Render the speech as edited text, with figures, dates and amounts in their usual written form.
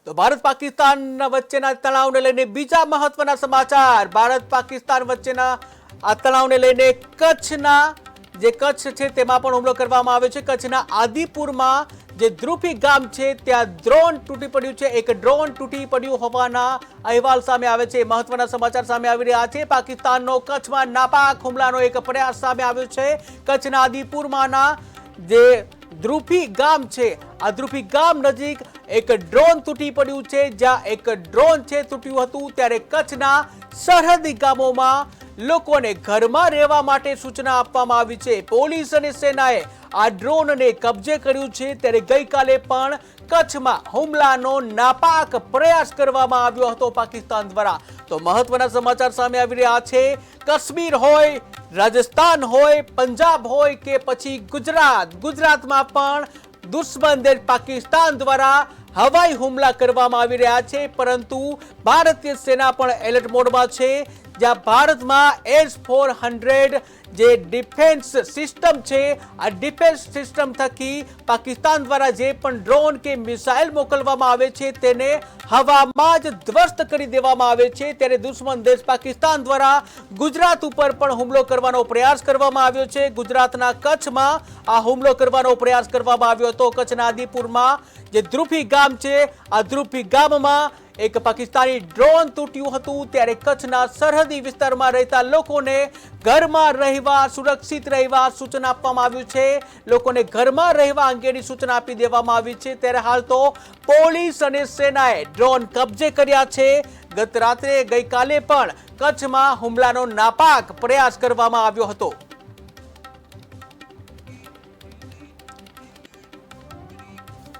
તો ભારત પાકિસ્તાન વચ્ચેના તણાવને લઈને બીજા મહત્વના સમાચાર। ભારત પાકિસ્તાન વચ્ચેના આ તણાવને લઈને કચ્છના જે કચ્છ છે તેમાં પણ હુમલો કરવામાં આવ્યો છે। કચ્છના આદિપુરમાં જે ધ્રુપી ગામ છે ત્યાં ડ્રોન તૂટી પડ્યું છે। એક ડ્રોન તૂટી પડ્યું હોવાના અહેવાલ સામે આવે છે। મહત્વના સમાચાર સામે આવી રહ્યા છે। પાકિસ્તાનનો કચ્છમાં નાપાક હુમલાનો એક પ્રયાસ સામે આવ્યો છે। કચ્છના આદિપુરમાંના જે ધ્રુપી ગામ છે આ ધ્રુપી ગામ નજીક એક ડ્રોન તૂટી પડ્યું છે। જ્યાં એક ડ્રોન છે તૂટ્યું હતું ત્યારે કચ્છના સરહદી ગામોમાં લોકોને ઘરમાં રહેવા માટે સૂચના આપવામાં આવી છે। પોલીસ અને સેનાએ આ ડ્રોનને કબજે કર્યું છે ત્યારે ગઈકાલે પણ કચ્છમાં હુમલાનો નાપાક પ્રયાસ કરવામાં આવ્યો હતો પાકિસ્તાન દ્વારા। તો મહત્વના સમાચાર સામે આવી રહ્યા છે। કાશ્મીર હોય, રાજસ્થાન હોય, પંજાબ હોય કે પછી ગુજરાતમાં પણ દુશ્મન દેશ પાકિસ્તાન દ્વારા હવાઈ હુમલા કરવામાં આવી રહ્યા છે। પરંતુ ભારતીય સેના પણ એલર્ટ મોડમાં છે। જ્યાં ભારતમાં S-400 જે ડિફેન્સ સિસ્ટમ છે આ ડિફેન્સ સિસ્ટમ થકી પાકિસ્તાન દ્વારા જે પણ ડ્રોન કે મિસાઇલ મોકલવામાં આવે છે તેને હવામાં જ ધ્વસ્ત કરી દેવામાં આવે છે। ત્યારે દુશ્મન દેશ પાકિસ્તાન દ્વારા ગુજરાત ઉપર પણ હુમલો કરવાનો પ્રયાસ કરવામાં આવ્યો છે। ગુજરાતના કચ્છમાં આ હુમલો કરવાનો પ્રયાસ કરવામાં આવ્યો હતો। કચ્છના આદિપુરમાં જે ધ્રુપી ગામ છે આ ધ્રુપી ગામમાં એક પાકિસ્તાની ડ્રોન તૂટ્યું હતું ત્યારે કચ્છના સરહદી વિસ્તારમાં રહેતા લોકોને ઘરમાં રહેવા, સુરક્ષિત રહેવા સૂચના આપવામાં આવ્યું છે। લોકોને ઘરમાં રહેવા અંગેની સૂચના આપી દેવામાં આવી છે। ત્યારે હાલ તો પોલીસ અને સેનાએ ડ્રોન કબજે કર્યા છે। ગત રાત્રે ગઈકાલે પણ કચ્છમાં હુમલાનો નાપાક પ્રયાસ કરવામાં આવ્યો હતો।